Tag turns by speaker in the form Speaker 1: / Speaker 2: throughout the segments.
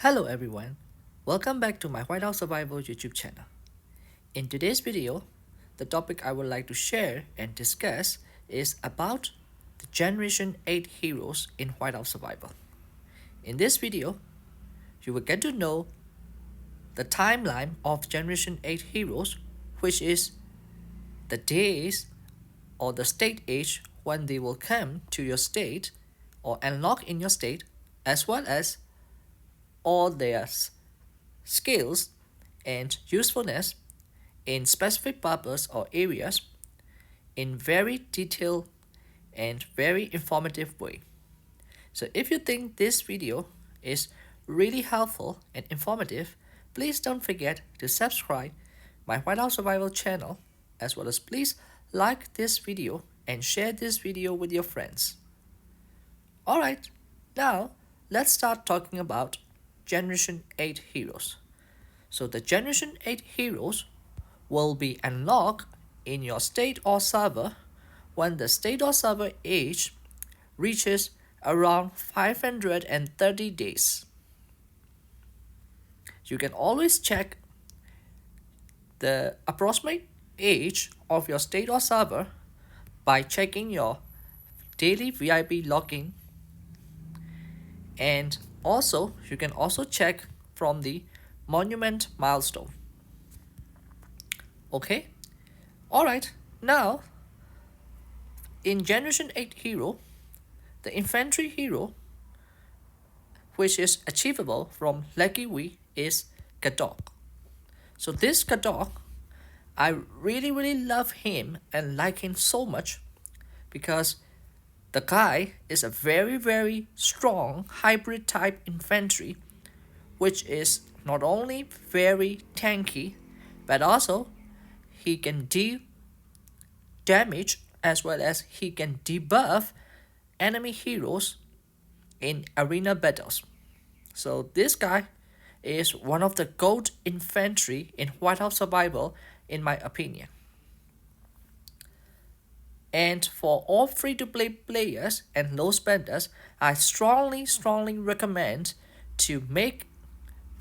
Speaker 1: Hello everyone, welcome back to my Whiteout Survival YouTube channel. In today's video, the topic I would like to share and discuss is about the Generation 8 heroes in Whiteout Survival. In this video, you will get to know the timeline of Generation 8 heroes, which is the days or the state age when they will come to your state or unlock in your state, as well as all their skills and usefulness in specific purpose or areas in very detailed and very informative way. So if you think this video is really helpful and informative, please don't forget to subscribe my Whiteout Survival channel, as well as please like this video and share this video with your friends. Alright, now let's start talking about Generation 8 heroes. So the Generation 8 heroes will be unlocked in your state or server when the state or server age reaches around 530 days. You can always check the approximate age of your state or server by checking your daily VIP login, and also you can also check from the monument milestone. Okay, alright, now in Generation 8 hero, the infantry hero which is achievable from Lucky We is Gatot. So this Gatot, I really love him and like him so much because the guy is a very strong hybrid type infantry, which is not only very tanky, but also he can deal damage as well as he can debuff enemy heroes in arena battles. So this guy is one of the GOAT infantry in Whiteout Survival in my opinion. And for all free-to-play players and low spenders, I strongly recommend to make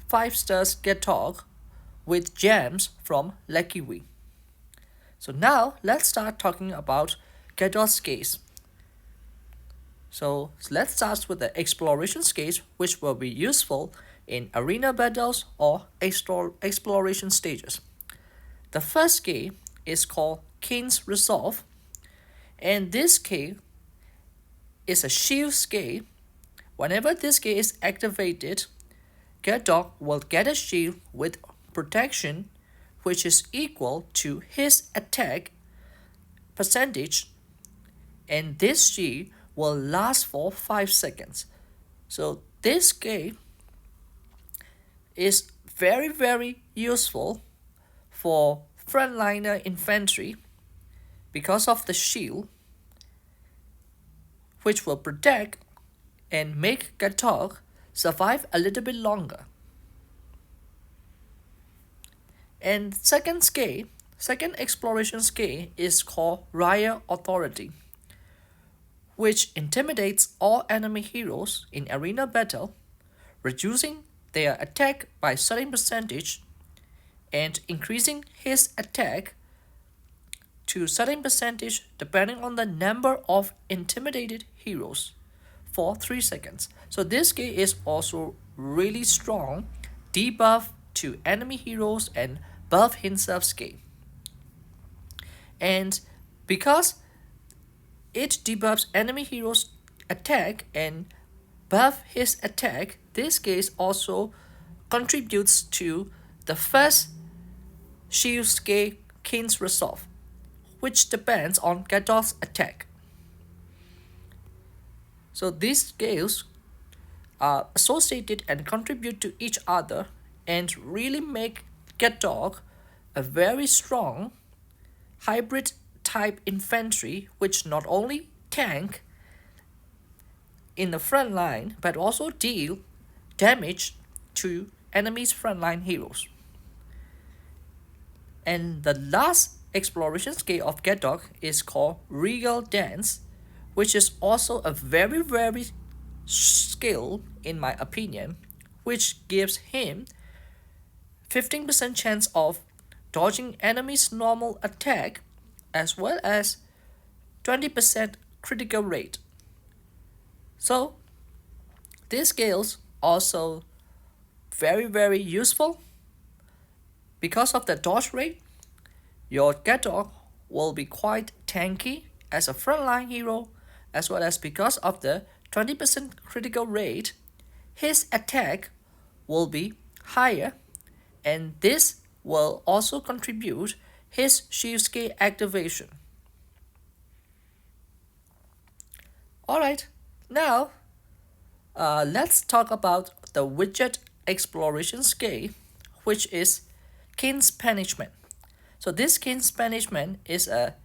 Speaker 1: 5 stars Gatot with gems from Lucky We. So now let's start talking about Gatot's case. So let's start with the exploration case, which will be useful in arena battles or exploration stages. The first key is called King's Resolve, and this key is a shield key. Whenever this key is activated, Gatot will get a shield with protection which is equal to his attack percentage, and this shield will last for 5 seconds. So this key is very useful for frontliner infantry because of the shield, which will protect and make Gatot survive a little bit longer. And second exploration skill is called Riot Authority, which intimidates all enemy heroes in arena battle, reducing their attack by certain percentage and increasing his attack to certain percentage depending on the number of intimidated heroes for 3 seconds. So this skill is also really strong debuff to enemy heroes and buff himself skill. And because it debuffs enemy heroes attack and buff his attack, this case also contributes to the first shield skill King's Resolve, which depends on Gatot's attack. So these skills are associated and contribute to each other and really make Gatot a very strong hybrid type infantry, which not only tank in the front line but also deal damage to enemies' frontline heroes. And the last exploration skill of Gatot is called Regal Dance, which is also a very skill in my opinion, which gives him 15% chance of dodging enemy's normal attack as well as 20% critical rate. So these skills also very useful. Because of the dodge rate, your Gatot will be quite tanky as a frontline hero, as well as because of the 20% critical rate, his attack will be higher, and this will also contribute his shield skill activation. Alright, now let's talk about the widget exploration scale, which is King's Punishment. So this King's Punishment is a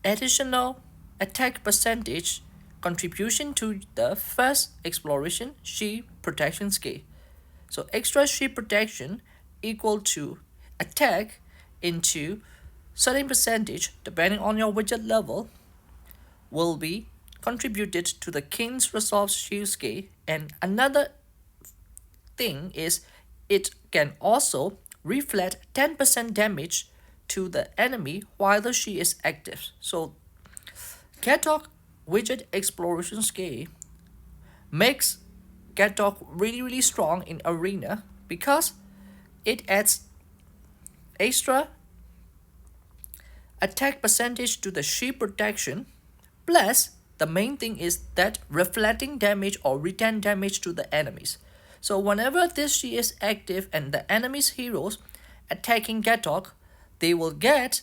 Speaker 1: additional attack percentage contribution to the first exploration shield protection scale. So extra shield protection equal to attack into certain percentage depending on your widget level will be contributed to the King's Resolve shield scale. And another thing is it can also reflect 10% damage to the enemy while the shield is active. So Gatot widget exploration scale makes Gatot really strong in arena because it adds extra attack percentage to the shield protection, plus the main thing is that reflecting damage or return damage to the enemies. So whenever this shield is active and the enemy's heroes attacking Gatot, they will get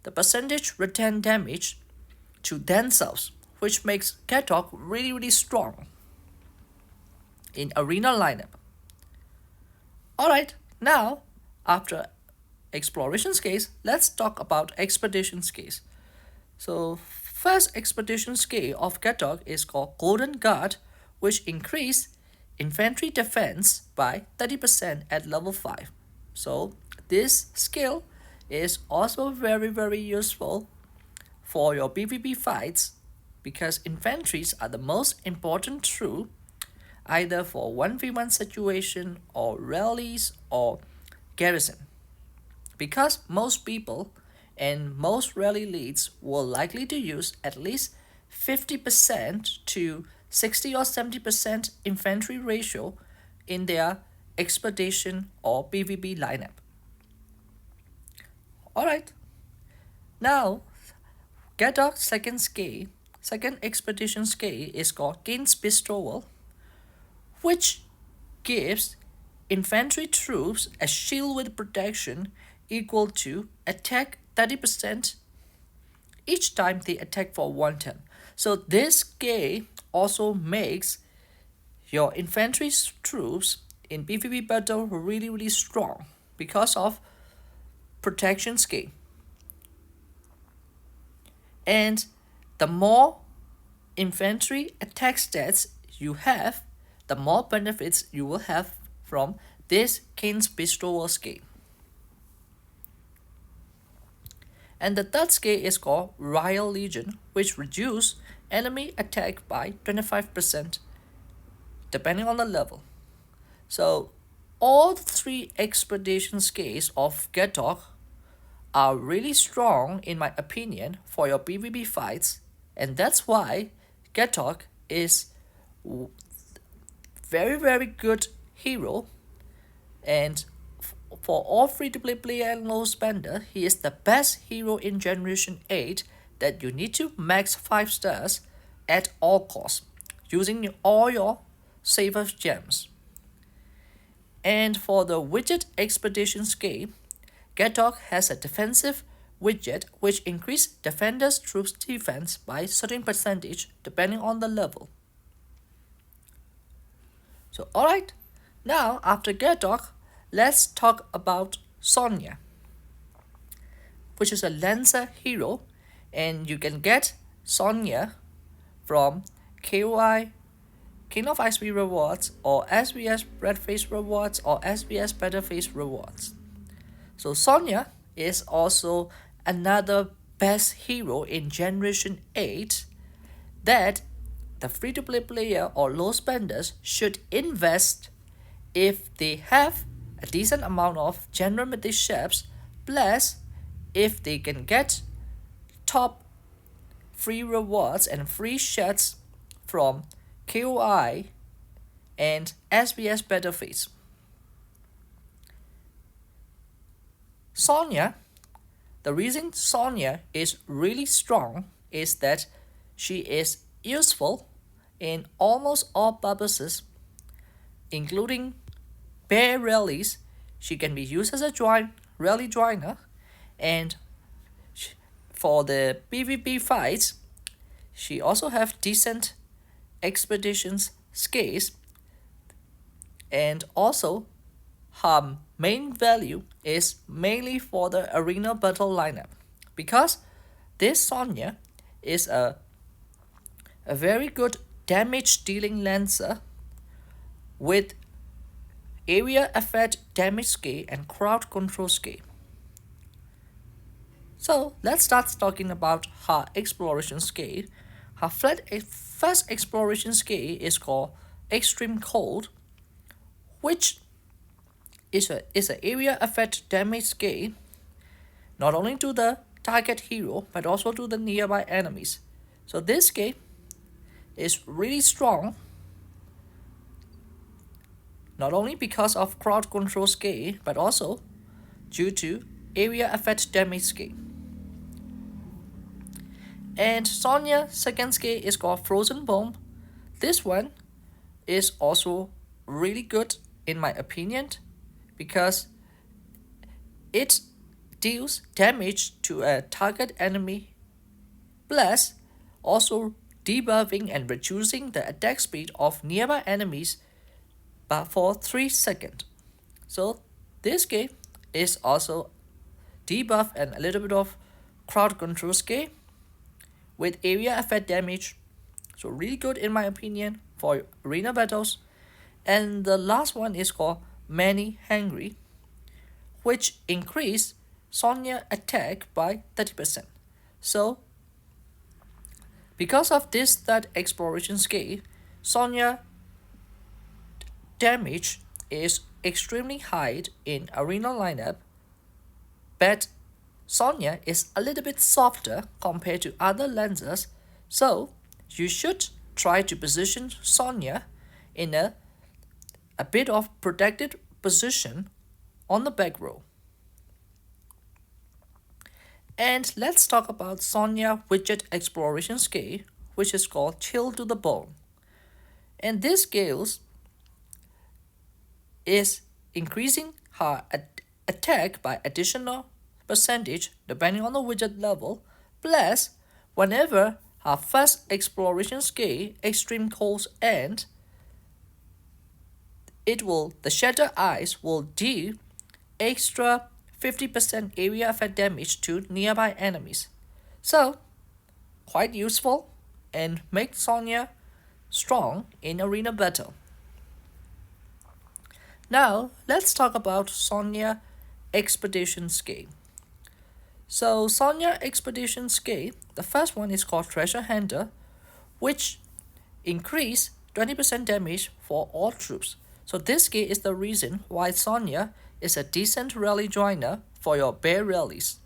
Speaker 1: the percentage return damage to themselves, which makes Gatot really strong in arena lineup. Alright, now after exploration scales, let's talk about expedition scales. So first expedition scale of Gatot is called Golden Guard, which increase infantry defense by 30% at level 5. So this skill is also very useful for your PvP fights because infantries are the most important troop either for 1v1 situation or rallies or garrison. Because most people and most rally leads will likely to use at least 50% to 60 or 70% infantry ratio in their expedition or PvP lineup. Alright, now Gatot's second expedition scale is called King's Bestowal, which gives infantry troops a shield with protection equal to attack 30% each time they attack for one turn. So this scale also makes your infantry troops in PvP battle really strong because of protection scale. And the more infantry attack stats you have, the more benefits you will have from this King's Bestowal scale. And the third scale is called Royal Legion, which reduces enemy attack by 25% depending on the level. So all three expedition scales of Gatot are really strong in my opinion for your PvP fights, and that's why Gatot is very good hero, and for all free-to-play player and low spender, he is the best hero in Generation 8 that you need to max 5 stars at all costs using all your safest gems. And for the widget expedition scale, Gatot has a defensive widget which increases defenders' troops' defense by certain percentage depending on the level. So alright, now after Gatot, let's talk about Sonia, which is a Lancer hero, and you can get Sonia from KOI, King of Ice rewards, or SVS Red Face rewards, or SVS Better Face rewards. So Sonia is also another best hero in Generation 8 that the free-to-play player or low spenders should invest if they have a decent amount of general mediships, plus if they can get top free rewards and free shots from KOI and SBS battlefields. Sonia, the reason Sonia is really strong is that she is useful in almost all purposes, including bear rallies. She can be used as a rally joiner, and for the PvP fights, she also have decent expeditions skills, and also her main value is mainly for the arena battle lineup, because this Sonia is a very good damage dealing lancer with area effect damage scale and crowd control scale. So let's start talking about her exploration scale. Her first exploration scale is called Extreme Cold, which is an area effect damage scale not only to the target hero but also to the nearby enemies. So this scale is really strong, not only because of crowd control scale but also due to area effect damage scale. And Sonia's second scale is called Frozen Bomb. This one is also really good in my opinion, because it deals damage to a target enemy, plus also debuffing and reducing the attack speed of nearby enemies but for 3 seconds. So this game is also debuff and a little bit of crowd control scale with area effect damage. So really good in my opinion for arena battles. And the last one is called Many Hungry, which increase Sonia attack by 30%. So because of this third exploration scale, Sonia damage is extremely high in arena lineup, but Sonia is a little bit softer compared to other lancers, so you should try to position Sonia in a bit of protected position on the back row. And let's talk about Sonia widget exploration scale, which is called Chill to the Bone. And this scale is increasing her attack by additional percentage depending on the widget level, plus whenever her first exploration scale Extreme Cold end, the Shatter Eyes will deal extra 50% area effect damage to nearby enemies. So quite useful and make Sonia strong in arena battle. Now let's talk about Sonia expedition scale. So Sonia expedition scale, the first one is called Treasure Hunter, which increase 20% damage for all troops. So this scale is the reason why Sonia is a decent rally joiner for your bear rallies.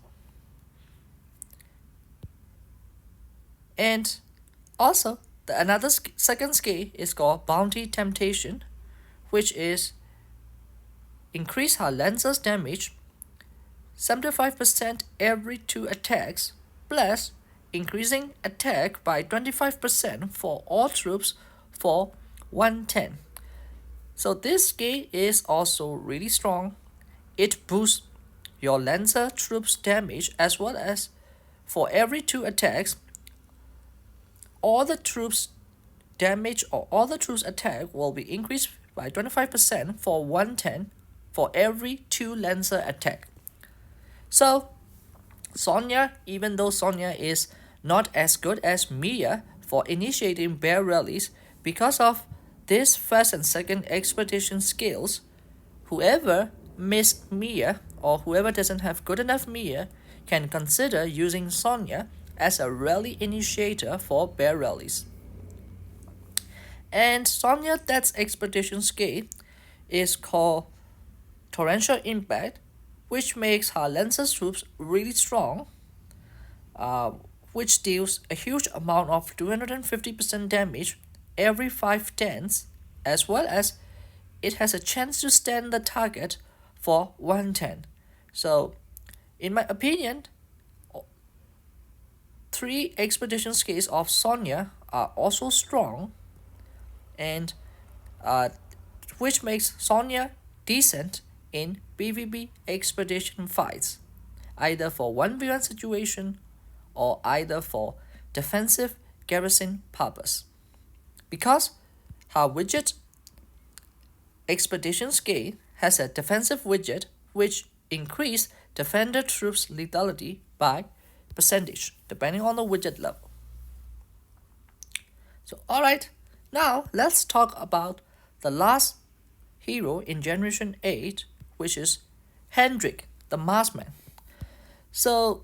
Speaker 1: And also another second scale is called Bounty Temptation, which is increase her lancer's damage 75% every 2 attacks, plus increasing attack by 25% for all troops for 110. So this scale is also really strong. It boosts your lancer troops damage, as well as for every 2 attacks, all the troops damage or all the troops attack will be increased by 25% for 110 for every 2 lancer attack. So Sonia, even though Sonia is not as good as Mia for initiating bear rallies, because of this first and second expedition skills, whoever missed Mia or whoever doesn't have good enough Mia can consider using Sonia as a rally initiator for bear rallies. And Sonia that's expedition scale is called torrential impact, which makes her Lancer's troops really strong, uh, which deals a huge amount of 250% damage every 5 turns, as well as it has a chance to stand the target for 1 turn. So, in my opinion, 3 expedition scales of Sonia are also strong, and uh, which makes Sonia decent in PvP expedition fights, either for 1v1 situation or either for defensive garrison purpose. Because her widget expedition scale has a defensive widget which increase defender troops lethality by percentage depending on the widget level. So alright, now let's talk about the last hero in Generation 8, which is Hendrik, the marksman. So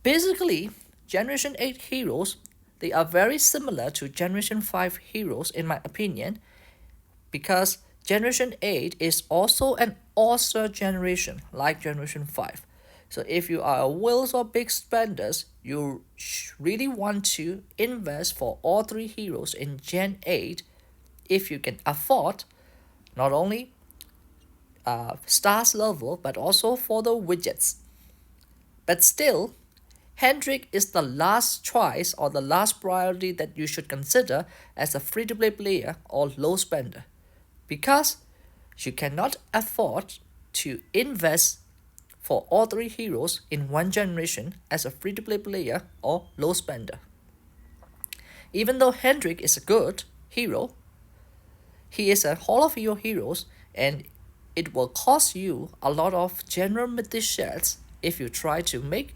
Speaker 1: basically, Generation 8 heroes, they are very similar to Generation 5 heroes in my opinion, because Generation 8 is also an all-star generation like Generation 5. So if you are a whales or big spenders, you really want to invest for all 3 heroes in Gen 8 if you can afford not only stars level but also for the widgets. But still, Hendrik is the last choice or the last priority that you should consider as a free-to-play player or low spender, because you cannot afford to invest for all 3 heroes in one generation as a free-to-play player or low spender. Even though Hendrik is a good hero, he is a Hall of Hero heroes, and it will cost you a lot of general mythic shards if you try to make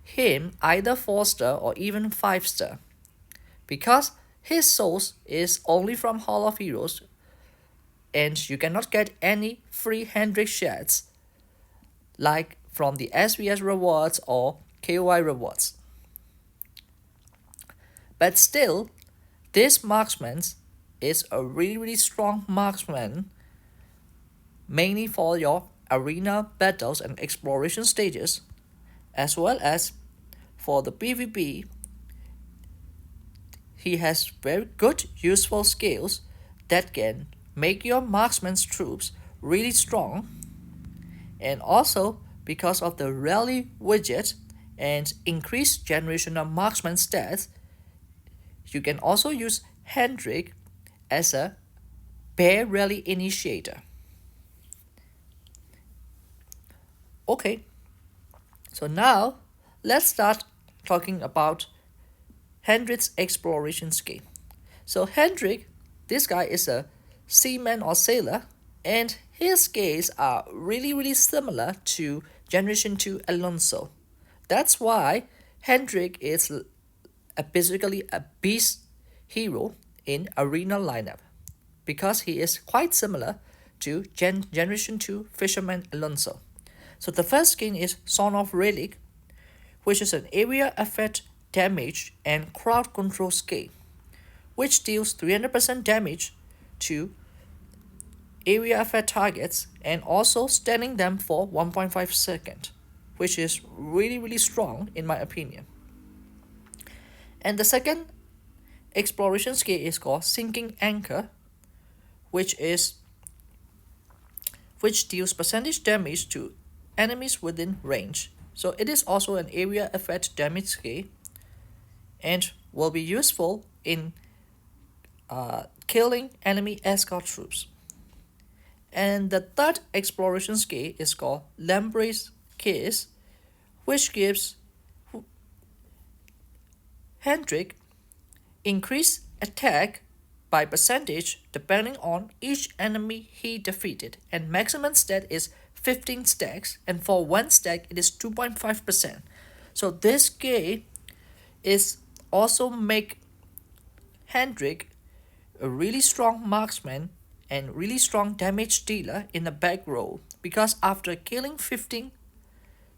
Speaker 1: him either 4-star or even 5-star, because his source is only from Hall of Heroes and you cannot get any free Hendrik shards like from the SVS rewards or KOI rewards. But still, this marksman is a really strong marksman, mainly for your arena battles and exploration stages, as well as for the PvP. He has very good useful skills that can make your marksman's troops really strong, and also because of the rally widget and increased generation of marksman stats, you can also use Hendrik as a bear rally initiator. Okay, so now let's start talking about Hendrik's exploration skill. So Hendrik, this guy is a seaman or sailor, and his skills are really similar to Generation 2 Alonso. That's why Hendrik is basically a beast hero in arena lineup, because he is quite similar to Generation 2 Fisherman Alonso. So the first skin is Son of Relic, which is an area effect damage and crowd control skill, which deals 300% damage to area effect targets and also stunning them for 1.5 seconds, which is really strong in my opinion. And the second exploration skill is called Sinking Anchor, which deals percentage damage to enemies within range. So it is also an area effect damage skill and will be useful in killing enemy escort troops. And the third exploration skill is called Lamprey's Kiss, which gives Hendrik increased attack by percentage depending on each enemy he defeated, and maximum stat is 15 stacks, and for 1 stack it is 2.5%. So this skill is also make Hendrik a really strong marksman and really strong damage dealer in the back row, because after killing 15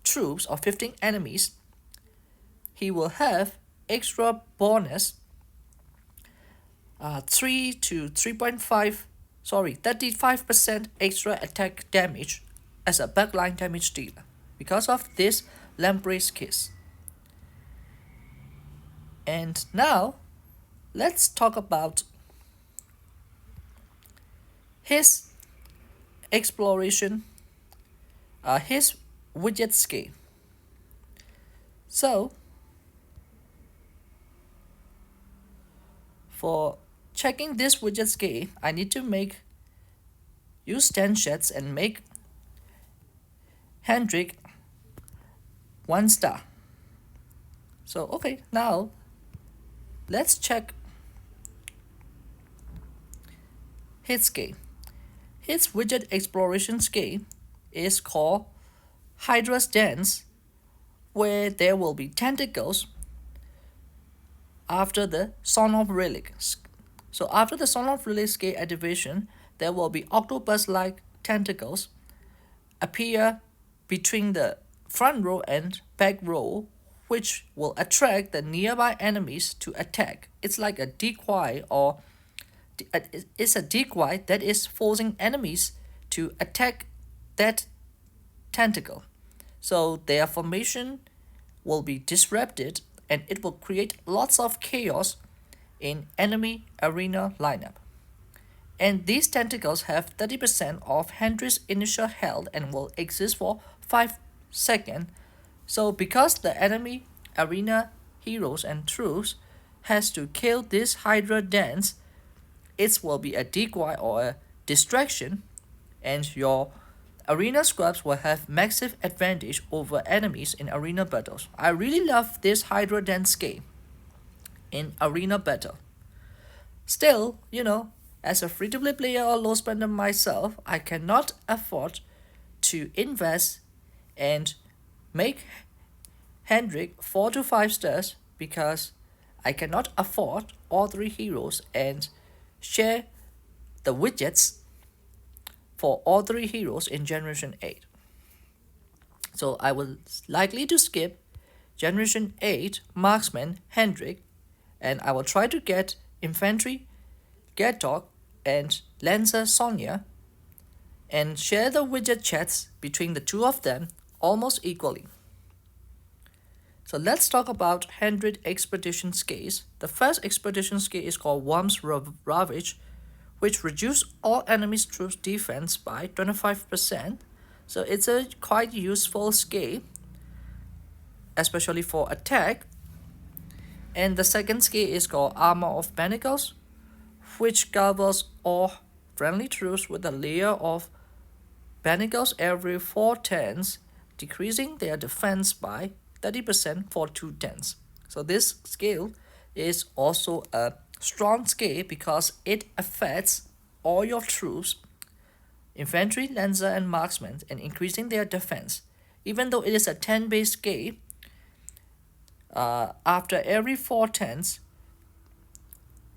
Speaker 1: troops or 15 enemies, he will have extra bonus 3 to 3.5 35% extra attack damage as a backline damage dealer because of this Lamprey's Kiss. And now let's talk about his exploration, his widget scale. So for checking this widget scale, I need to use 10 sheds and make Hendrik 1 star. So okay, now let's check his scale. His widget exploration scale is called Hydra's Dance, where there will be tentacles after the Son of Relic. So after the Son of Relic scale activation, there will be octopus-like tentacles appear between the front row and back row, which will attract the nearby enemies to attack. It's like a decoy, or it's a decoy that is forcing enemies to attack that tentacle. So their formation will be disrupted and it will create lots of chaos in enemy arena lineup. And these tentacles have 30% of Hendrik's initial health and will exist for 5 seconds. So because the enemy arena heroes and troops has to kill this Hydra dance, it will be a decoy or a distraction, and your arena scrubs will have massive advantage over enemies in arena battles. I really love this Hydra dance game in arena battle. Still, as a free-to-play player or low spender myself, I cannot afford to invest and make Hendrik 4 to 5 stars because I cannot afford all 3 heroes and share the widgets for all 3 heroes in Generation 8. So I will likely to skip Generation 8 Marksman Hendrik, and I will try to get Infantry Gatot and Lancer Sonia and share the widget chats between the 2 of them almost equally. So let's talk about Hendrik expedition scales. The first expedition scale is called Worm's Ravage, which reduces all enemies' troops defense by 25%. So it's a quite useful scale, especially for attack. And the second scale is called Armor of Manacles, which covers all friendly troops with a layer of manacles every 4 turns, decreasing their defense by 30% for 2 turns. So this scale is also a strong scale because it affects all your troops, infantry, lancer, and marksmen, and increasing their defense. Even though it is a 10-base scale, after every 4 turns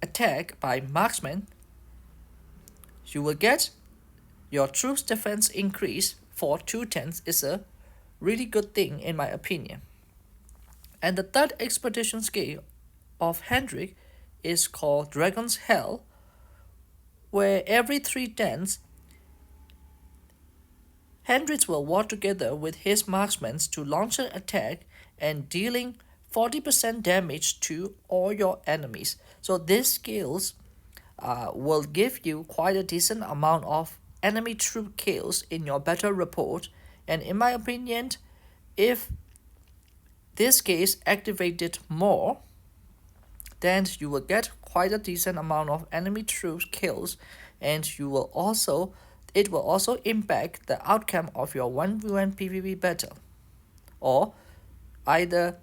Speaker 1: attack by marksman, you will get your troops defense increase for 2 turns. Is a really good thing in my opinion. And the third expedition scale of Hendrik is called Dragon's Hell, where every 3 turns Hendrik will work together with his marksmen to launch an attack and dealing 40% damage to all your enemies. So these skills will give you quite a decent amount of enemy troop kills in your battle report. And in my opinion, if this case activated more, then you will get quite a decent amount of enemy troops kills, and it will also impact the outcome of your 1v1 PvP battle, or either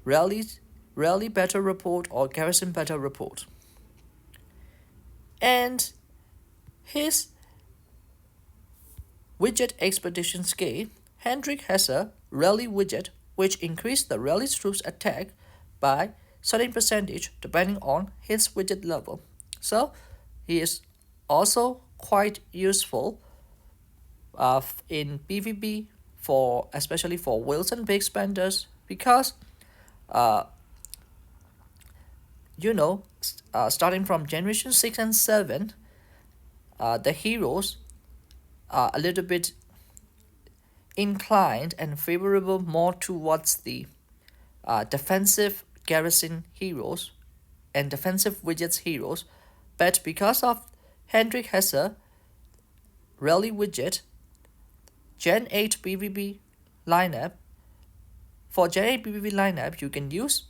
Speaker 1: rally battle report or garrison battle report. And his widget expedition scale, Hendrik has a rally widget which increased the rally troops attack by certain percentage depending on his widget level. So he is also quite useful in PvP, especially for Wilson big spenders, because starting from generation 6 and 7, the heroes are a little bit inclined and favorable more towards the defensive garrison heroes and defensive widgets heroes, but because of Hendrik has a rally widget Gen 8 PvP lineup, for Gen 8 PvP lineup you can use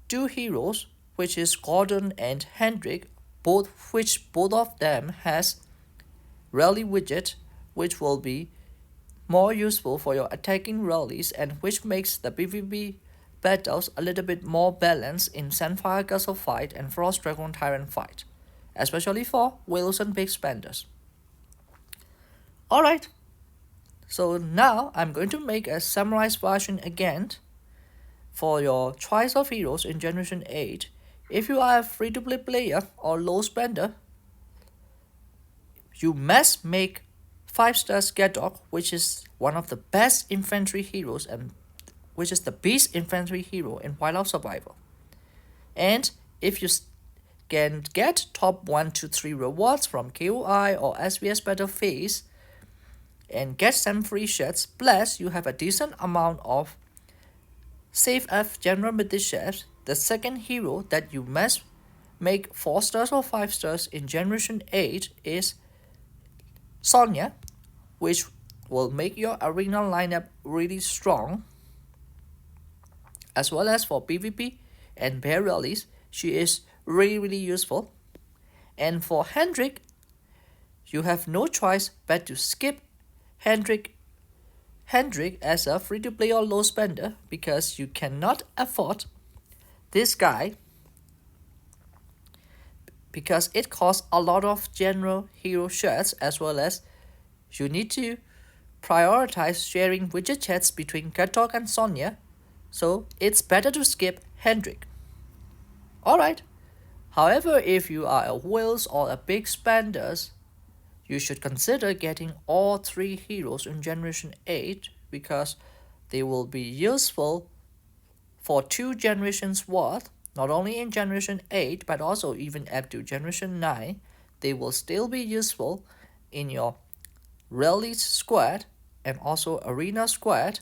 Speaker 1: two heroes, which is Gordon and Hendrik, both of them has rally widget, which will be more useful for your attacking rallies and which makes the PvP battles a little bit more balanced in Sandfire Castle fight and Frost Dragon Tyrant fight, especially for Wilson Big Spenders. Alright, so now I'm going to make a summarized version again for your choice of heroes in Generation 8. If you are a free-to-play player or low spender, you must make 5-star Gatot, which is one of the best infantry heroes and which is the beast infantry hero in Whiteout Survival. And if you can get top 1 to 3 rewards from KOI or SVS Battle Phase and get some free shots, plus you have a decent amount of Save F General Mediships, the second hero that you must make 4 stars or 5 stars in Generation 8 is Sonia, which will make your arena lineup really strong. As well as for PvP and bear rallies, she is really useful. And for Hendrik, you have no choice but to skip Hendrik as a free-to-play or low spender because you cannot afford this guy because it costs a lot of general hero shirts, as well as you need to prioritize sharing widget chats between Gatot and Sonia, so it's better to skip Hendrik. Alright, however, if you are a whales or a big spenders, you should consider getting all 3 heroes in Generation 8 because they will be useful for 2 generations worth, not only in Generation 8 but also even up to Generation 9. They will still be useful in your rally squad and also arena squad,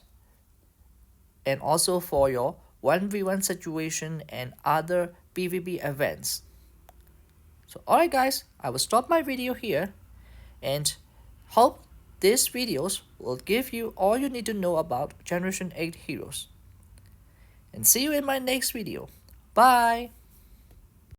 Speaker 1: and also for your 1v1 situation and other PvP events. So alright guys, I will stop my video here and hope these videos will give you all you need to know about Generation 8 heroes. And see you in my next video. Bye!